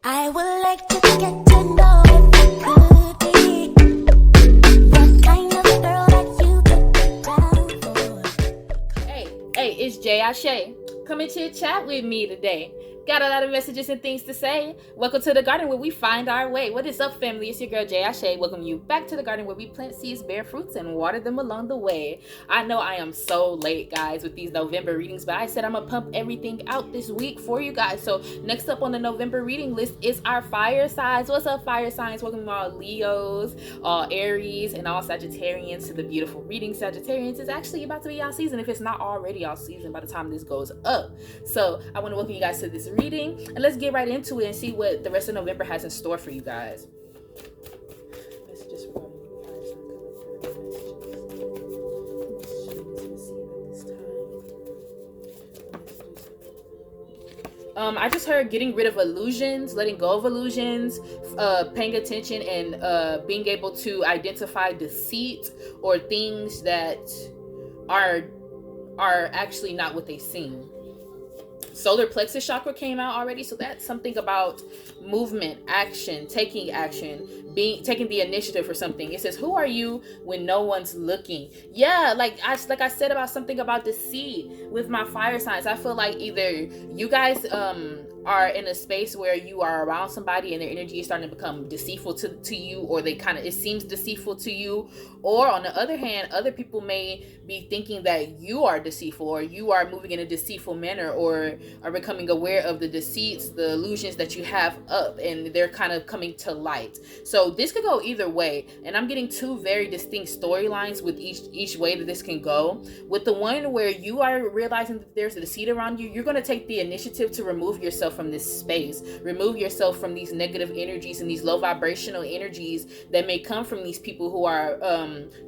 I would like to get to know if you could be the kind of girl that you could get down for. Hey, it's jaeabraham. Come and chit chat with me today. Got a lot of messages and things to say. Welcome to the garden where we find our way. What is up, family? It's your girl jaeabraham. Welcome you back to the garden where we plant seeds, bear fruits, and water them along the way. I know I am so late, guys, with these November readings, but I said I'm gonna pump everything out this week for you guys. So next up on the November reading list is our fire signs. What's up, fire signs? Welcome all Leos, all Aries, and all Sagittarians to the beautiful reading. Sagittarians is actually about to be y'all season if it's not already y'all season by the time this goes up. So I want to welcome you guys to this reading, and let's get right into it and see what the rest of November has in store for you guys. I just heard getting rid of illusions, letting go of illusions, paying attention, and being able to identify deceit or things that are actually not what they seem. Solar plexus chakra came out already, so that's something about movement, action, taking the initiative for something. It says, who are you when no one's looking? Yeah, like I said about something about deceit with my fire signs. I feel like either you guys are in a space where you are around somebody and their energy is starting to become deceitful to you, or it seems deceitful to you, or on the other hand, other people may be thinking that you are deceitful, or you are moving in a deceitful manner, or are becoming aware of the deceits, the illusions that you have up, and they're kind of coming to light. So this could go either way, and I'm getting two very distinct storylines with each way that this can go. With the one where you are realizing that there's a deceit around you, you're going to take the initiative to remove yourself from this space, remove yourself from these negative energies and these low vibrational energies that may come from these people who are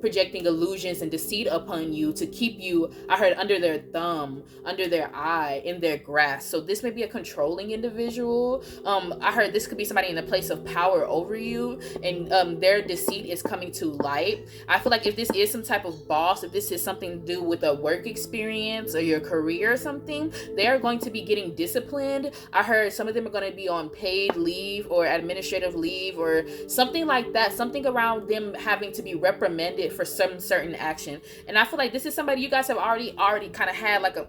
projecting illusions and deceit upon you to keep you, I heard, under their thumb, under their eye, in their grasp. So this may be a controlling individual. I heard this could be somebody in a place of power over you, and their deceit is coming to light. I feel like if this is some type of boss, if this is something to do with a work experience or your career or something, they are going to be getting disciplined. I heard some of them are going to be on paid leave or administrative leave or something like that, something around them having to be reprimanded for some certain action. And I feel like this is somebody you guys have already kind of had like a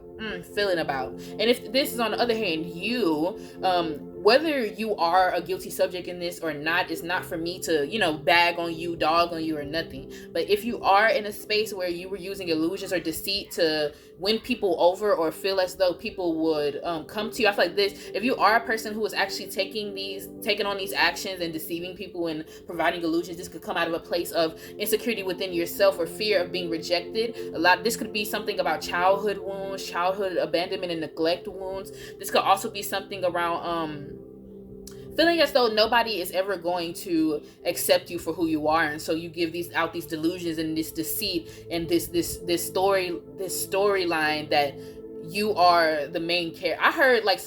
feeling about. And if this is on the other hand, you, whether you are a guilty subject in this or not, is not for me to, bag on you, dog on you, or nothing. But if you are in a space where you were using illusions or deceit to win people over or feel as though people would come to you, I feel like this, if you are a person who is actually taking on these actions and deceiving people and providing illusions, this could come out of a place of insecurity within yourself or fear of being rejected. This could be something about childhood wounds, childhood abandonment and neglect wounds. This could also be something around feeling as though nobody is ever going to accept you for who you are, and so you give these delusions and this deceit and this storyline that you are the main character. I heard like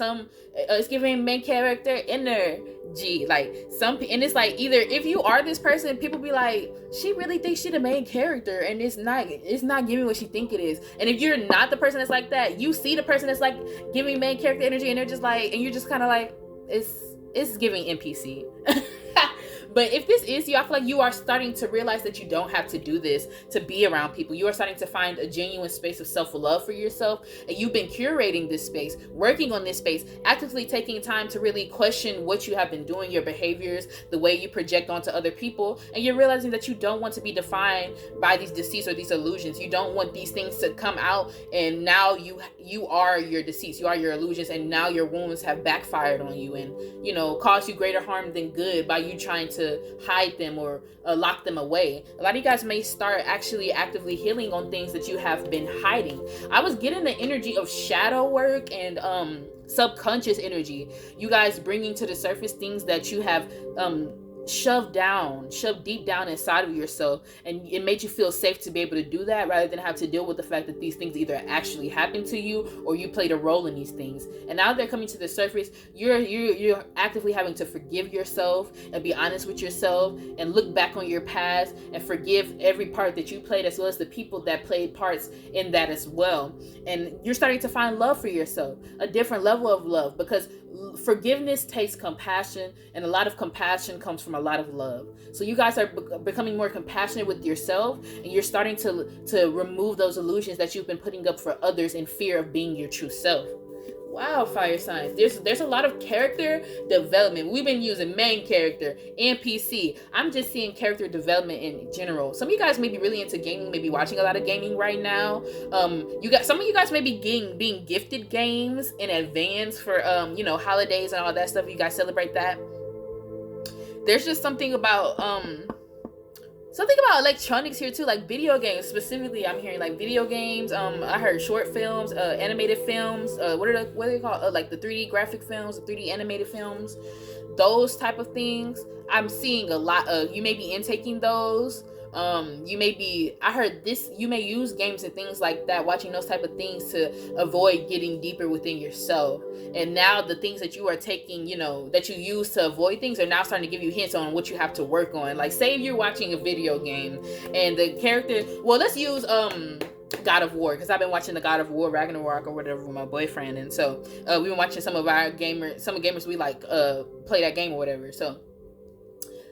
it's giving main character energy, like and it's like either if you are this person, people be like, she really thinks she the main character, and it's not giving what she think it is. And if you're not the person that's like that, you see the person that's like giving main character energy, and they're just like, and you're just kind of like, it's giving NPC. But if this is you, I feel like you are starting to realize that you don't have to do this to be around people. You are starting to find a genuine space of self-love for yourself, and you've been curating this space, working on this space, actively taking time to really question what you have been doing, your behaviors, the way you project onto other people, and you're realizing that you don't want to be defined by these deceits or these illusions. You don't want these things to come out, and now you are your deceits, you are your illusions, and now your wounds have backfired on you and caused you greater harm than good by you trying to hide them or lock them away. A lot of you guys may start actually actively healing on things that you have been hiding. I was getting the energy of shadow work and subconscious energy. You guys bringing to the surface things that you have shoved deep down inside of yourself, and it made you feel safe to be able to do that, rather than have to deal with the fact that these things either actually happened to you or you played a role in these things. And now they're coming to the surface. You're actively having to forgive yourself and be honest with yourself and look back on your past and forgive every part that you played, as well as the people that played parts in that as well. And you're starting to find love for yourself, a different level of love, because forgiveness takes compassion, and a lot of compassion comes from a lot of love. So you guys are becoming more compassionate with yourself, and you're starting to remove those illusions that you've been putting up for others in fear of being your true self. Wow, fire signs. There's a lot of character development. We've been using main character, NPC. I'm just seeing character development in general. Some of you guys may be really into gaming, maybe watching a lot of gaming right now. Some of you guys may be being gifted games in advance for holidays and all that stuff. You guys celebrate that. There's just something about electronics here too, like video games specifically. I'm hearing like video games. I heard short films, animated films. What are they called? Like the 3D graphic films, the 3D animated films, those type of things. I'm seeing a lot of. You may be intaking those. I heard this. You may use games and things like that, watching those type of things to avoid getting deeper within yourself. And now the things that you are taking, that you use to avoid things, are now starting to give you hints on what you have to work on. Like, say if you're watching a video game and the character, well, let's use God of War, because I've been watching the God of War Ragnarok or whatever with my boyfriend, and so we've been watching some of gamers we like play that game or whatever. So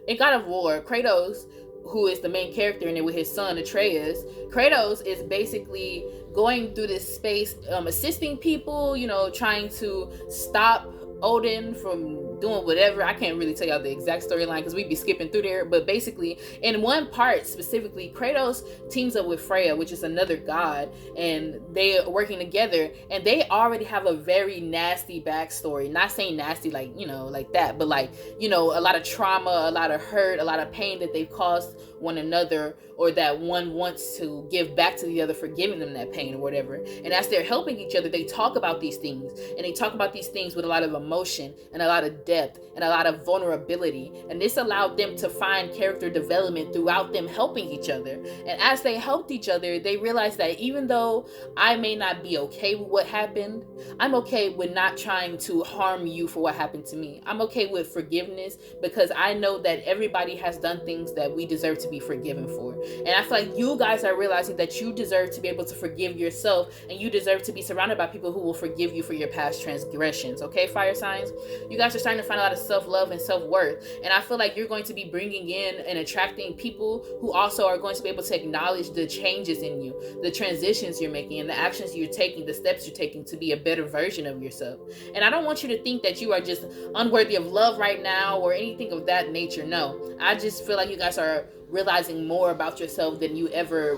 in God of War, Kratos, who is the main character in it with his son Atreus, Kratos is basically going through this space, assisting people, trying to stop Odin from doing whatever. I can't really tell y'all the exact storyline because we'd be skipping through there, but basically in one part specifically, Kratos teams up with Freya, which is another god, and they are working together, and they already have a very nasty backstory. Not saying nasty like like that, but like a lot of trauma, a lot of hurt, a lot of pain that they've caused one another, or that one wants to give back to the other for giving them that pain or whatever. And as they're helping each other, they talk about these things, and they talk about these things with a lot of emotion and a lot of depth and a lot of vulnerability. And this allowed them to find character development throughout them helping each other. And as they helped each other, they realized that even though I may not be okay with what happened, I'm okay with not trying to harm you for what happened to me. I'm okay with forgiveness, because I know that everybody has done things that we deserve to be forgiven for. And I feel like you guys are realizing that you deserve to be able to forgive yourself, and you deserve to be surrounded by people who will forgive you for your past transgressions. Okay, fire signs? You guys are starting to find a lot of self-love and self-worth. And I feel like you're going to be bringing in and attracting people who also are going to be able to acknowledge the changes in you, the transitions you're making, and the actions you're taking, the steps you're taking to be a better version of yourself. And I don't want you to think that you are just unworthy of love right now or anything of that nature. No, I just feel like you guys are realizing more about yourself than you ever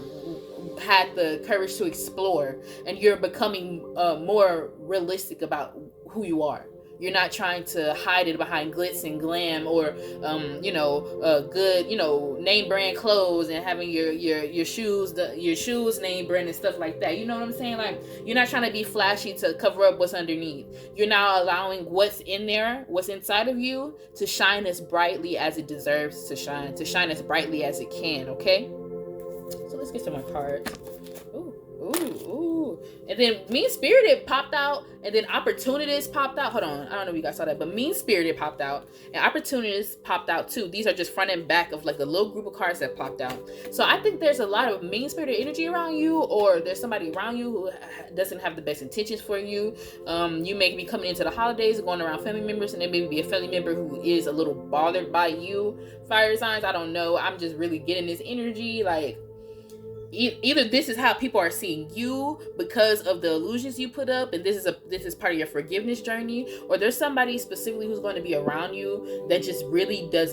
had the courage to explore, and you're becoming more realistic about who you are. You're not trying to hide it behind glitz and glam, or good name brand clothes, and having your shoes name brand and stuff like that. You know what I'm saying? Like, you're not trying to be flashy to cover up what's underneath. You're now allowing what's in there, what's inside of you, to shine as brightly as it deserves to shine as brightly as it can. Okay, so let's get some more cards. Ooh. And then mean-spirited popped out, and then opportunist popped out. Hold on, I don't know if you guys saw that, but mean-spirited popped out, and opportunist popped out too. These are just front and back of like a little group of cards that popped out. So I think there's a lot of mean-spirited energy around you, or there's somebody around you who doesn't have the best intentions for you. You may be coming into the holidays, going around family members, and there may be a family member who is a little bothered by you. Fire signs, I don't know. I'm just really getting this energy, like, either this is how people are seeing you because of the illusions you put up, and this is part of your forgiveness journey, or there's somebody specifically who's going to be around you that just really they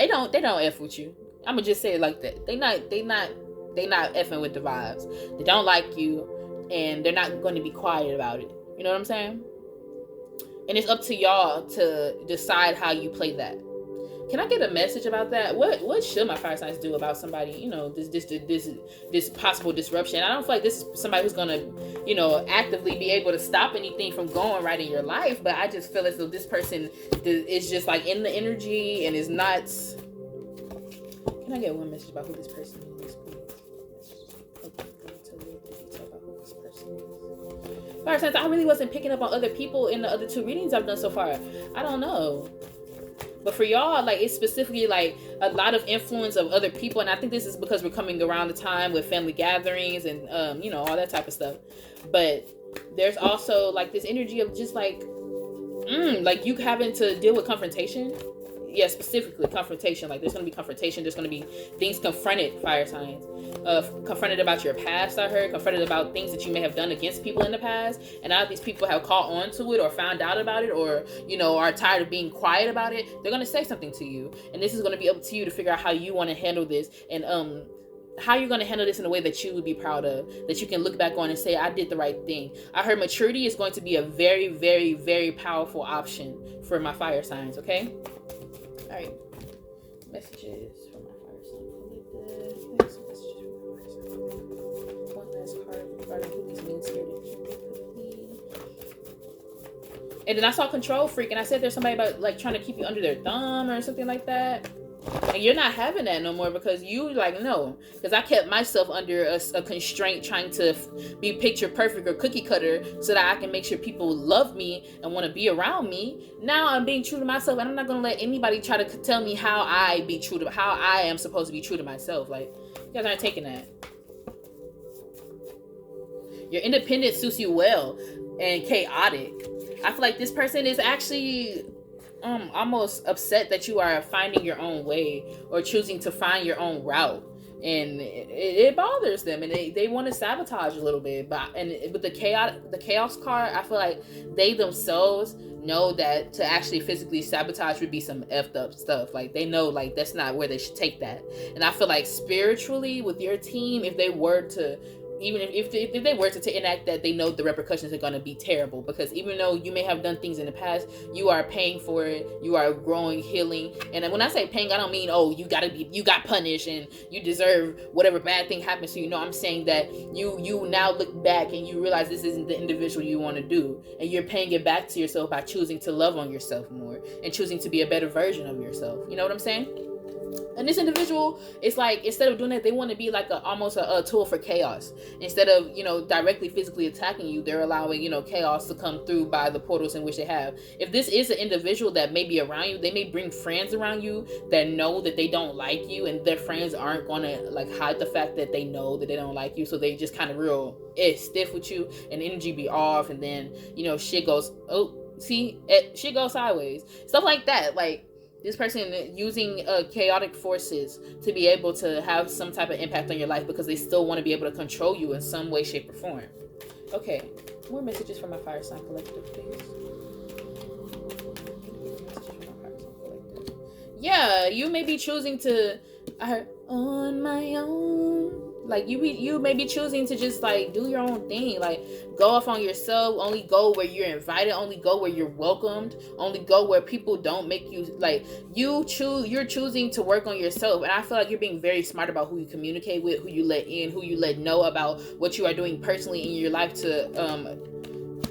don't F with you. I'm gonna just say it like that. They not effing with the vibes. They don't like you, and they're not going to be quiet about it. You know what I'm saying? And it's up to y'all to decide how you play that. Can I get a message about that? What should my fire signs do about somebody, this possible disruption? I don't feel like this is somebody who's gonna, actively be able to stop anything from going right in your life. But I just feel as though this person is just like in the energy and is not. Can I get one message about who this person is, please? Okay, tell you the detail about who this person is. Fire signs, I really wasn't picking up on other people in the other 2 readings I've done so far. I don't know. But for y'all, like, it's specifically like a lot of influence of other people. And I think this is because we're coming around the time with family gatherings and, all that type of stuff. But there's also like this energy of just like you having to deal with confrontation. Yeah, specifically confrontation. Like, there's going to be confrontation. There's going to be things confronted, fire signs. Confronted about your past, I heard. Confronted about things that you may have done against people in the past. And now these people have caught on to it or found out about it or, are tired of being quiet about it. They're going to say something to you. And this is going to be up to you to figure out how you want to handle this. And how you're going to handle this in a way that you would be proud of. That you can look back on and say, I did the right thing. I heard maturity is going to be a very, very, very powerful option for my fire signs, okay? All right, messages from my fire sign collective. Next messages from my fire sign collective. One last card regarding who these mean-spirited people could be. And then I saw control freak, and I said there's somebody about like trying to keep you under their thumb or something like that. And you're not having that no more because you like, no. Because I kept myself under a constraint trying to be picture perfect or cookie cutter so that I can make sure people love me and want to be around me. Now I'm being true to myself and I'm not going to let anybody try to tell me how I am supposed to be true to myself. Like, you guys aren't taking that. Your independence suits you well and chaotic. I feel like this person is actually almost upset that you are finding your own way or choosing to find your own route, and it bothers them and they want to sabotage a little bit. But with the chaos card, I feel like they themselves know that to actually physically sabotage would be some effed up stuff. Like, they know like that's not where they should take that. And I feel like spiritually with your team, if they were to if they were to enact that, they know the repercussions are going to be terrible, because even though you may have done things in the past, you are paying for it. You are growing, healing. And when I say paying, I don't mean, you got punished and you deserve whatever bad thing happens to you. No, I'm saying that you now look back and you realize this isn't the individual you want to do, and you're paying it back to yourself by choosing to love on yourself more and choosing to be a better version of yourself. You know what I'm saying? And this individual, it's like, instead of doing that, they want to be like almost a tool for chaos. Instead of, directly physically attacking you, they're allowing, chaos to come through by the portals in which they have. If this is an individual that may be around you, they may bring friends around you that know that they don't like you, and their friends aren't going to like hide the fact that they know that they don't like you. So they just kind of real stiff with you, and energy be off, and then, shit goes, shit goes sideways. Stuff like that. Like, this person using chaotic forces to be able to have some type of impact on your life because they still want to be able to control you in some way, shape, or form. Okay, more messages from my fire sign collective, please. Yeah, you may be choosing to on my own. Like, you may be choosing to just like do your own thing, like go off on yourself, only go where you're invited, only go where you're welcomed, only go where people don't make you like you're choosing to work on yourself. And I feel like you're being very smart about who you communicate with, who you let in, who you let know about what you are doing personally in your life to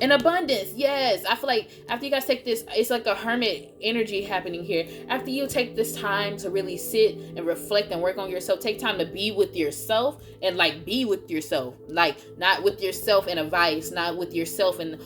in abundance. Yes, I feel like after you guys take this, it's like a hermit energy happening here. After you take this time to really sit and reflect and work on yourself, take time to be with yourself and like be with yourself, like not with yourself in a vice, not with yourself in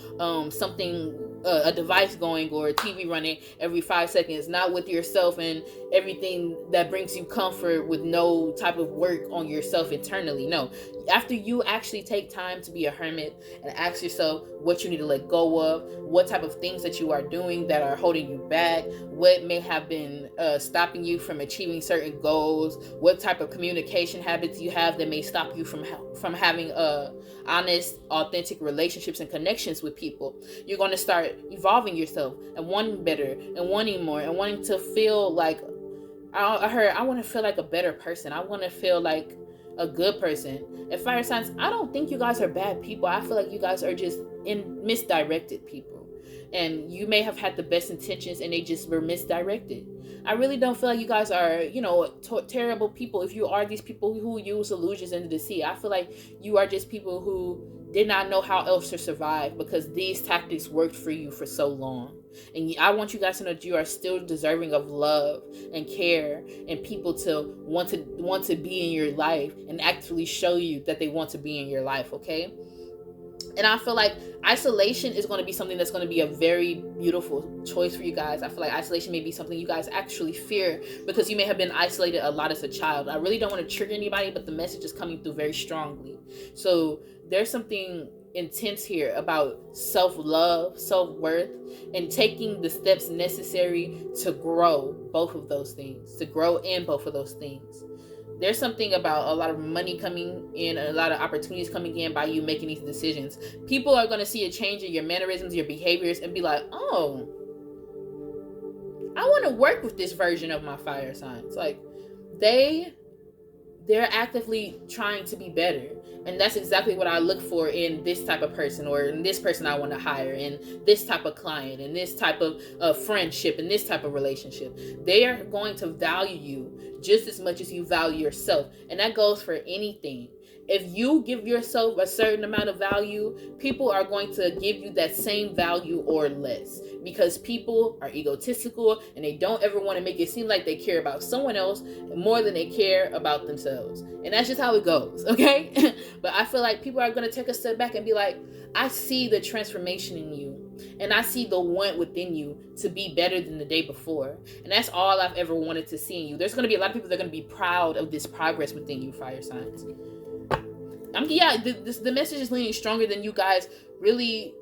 something, a device going or a TV running every 5 seconds, not with yourself and everything that brings you comfort with no type of work on yourself internally. No, after you actually take time to be a hermit and ask yourself what you need to let go of, what type of things that you are doing that are holding you back, what may have been stopping you from achieving certain goals, what type of communication habits you have that may stop you from having honest, authentic relationships and connections with people. You're going to start evolving yourself and wanting better and wanting more and wanting to feel like, I want to feel like a better person. I want to feel like a good person. And fire signs, I don't think you guys are bad people. I feel like you guys are just misdirected people. and you may have had the best intentions and they just were misdirected. I really don't feel like you guys are, terrible people. If you are these people who use illusions and deceit, I feel like you are just people who did not know how else to survive because these tactics worked for you for so long. And I want you guys to know that you are still deserving of love and care and people to want to be in your life and actually show you that they want to be in your life, okay? And I feel like isolation is going to be something that's going to be a very beautiful choice for you guys. I feel like isolation may be something you guys actually fear because you may have been isolated a lot as a child. I really don't want to trigger anybody, but the message is coming through very strongly. So there's something intense here about self-love, self-worth, and taking the steps necessary to grow both of those things, to grow in both of those things. There's something about a lot of money coming in and a lot of opportunities coming in by you making these decisions. People are going to see a change in your mannerisms, your behaviors, and be like, oh, I want to work with this version of my fire signs. Like, they're actively trying to be better. And that's exactly what I look for in this type of person, or in this person I want to hire, in this type of client, in this type of friendship, in this type of relationship. They are going to value you just as much as you value yourself. And that goes for anything. If you give yourself a certain amount of value, people are going to give you that same value or less, because people are egotistical and they don't ever want to make it seem like they care about someone else more than they care about themselves. And that's just how it goes, okay? But I feel like people are going to take a step back and be like, I see the transformation in you, and I see the want within you to be better than the day before. And that's all I've ever wanted to see in you. There's going to be a lot of people that are going to be proud of this progress within you, fire signs. The message is leaning stronger than you guys really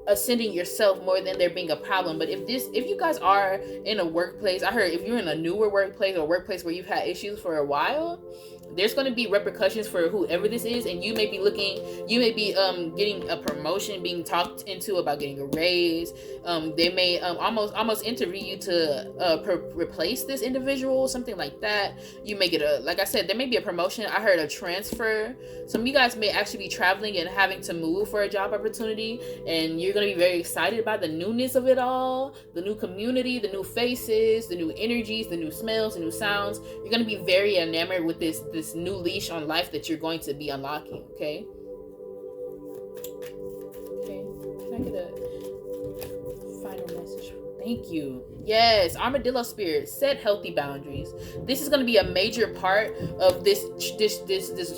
ascending yourself more than there being a problem. But if you guys are in a workplace, I heard if you're in a newer workplace or a workplace where you've had issues for a while, there's going to be repercussions for whoever this is, and you may be getting a promotion, being talked into about getting a raise. They may almost interview you to replace this individual, something like that. You may get like I said, there may be a promotion. I heard a transfer. Some of you guys may actually be traveling and having to move for a job opportunity, and you're going to be very excited about the newness of it all, the new community, the new faces, the new energies, the new smells, the new sounds. You're going to be very enamored with this new leash on life that you're going to be unlocking, okay? Okay, can I get a final message? Thank you. Yes, Armadillo Spirit, set healthy boundaries. This is going to be a major part of this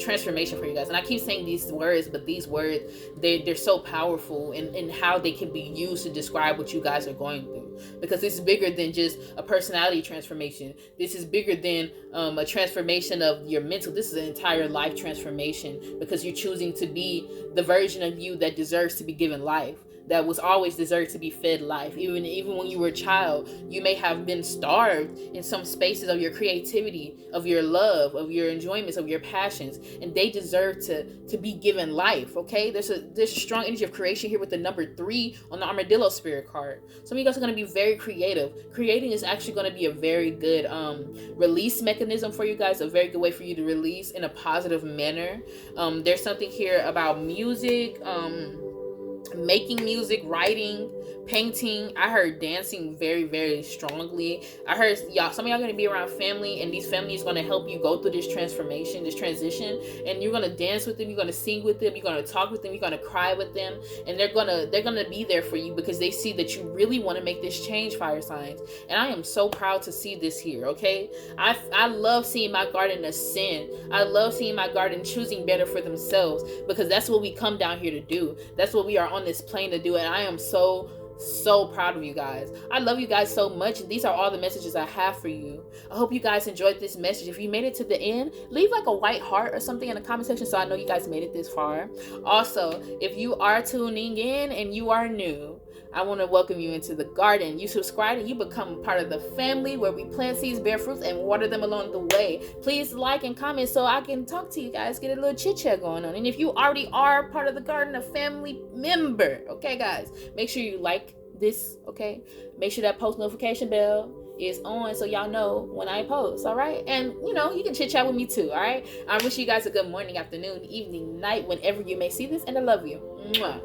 transformation for you guys. And I keep saying these words, but these words, they're so powerful in how they can be used to describe what you guys are going through. Because this is bigger than just a personality transformation. This is bigger than a transformation of your mental. This is an entire life transformation, because you're choosing to be the version of you that deserves to be given life, that was always deserved to be fed life. Even when you were a child, you may have been starved in some spaces of your creativity, of your love, of your enjoyments, of your passions, and they deserve to be given life, okay? There's a strong energy of creation here with the number 3 on the Armadillo Spirit card. Some of you guys are going to be very creative. Creating is actually going to be a very good release mechanism for you guys, a very good way for you to release in a positive manner. There's something here about music, making music, writing, painting. I heard dancing very, very strongly. I heard some of y'all gonna be around family, and these families gonna help you go through this transformation, this transition, and you're gonna dance with them, you're gonna sing with them, you're gonna talk with them, you're gonna cry with them, and they're gonna be there for you because they see that you really want to make this change, fire signs. And I am so proud to see this here, okay? I love seeing my garden ascend. I love seeing my garden choosing better for themselves, because that's what we come down here to do. That's what we are on this plane to do, and I am so proud of you guys. I love you guys so much, and these are all the messages I have for you. I hope you guys enjoyed this message. If you made it to the end, leave like a white heart or something in the comment section so I know you guys made it this far. Also, if you are tuning in and you are new, I want to welcome you into the garden. You subscribe and you become part of the family where we plant seeds, bear fruits, and water them along the way. Please like and comment so I can talk to you guys, get a little chit chat going on. And if you already are part of the garden, a family member, okay guys, make sure you like this, okay? Make sure that post notification bell is on so y'all know when I post, all right? And you can chit chat with me too, all right? I wish you guys a good morning, afternoon, evening, night, whenever you may see this, and I love you. Mwah.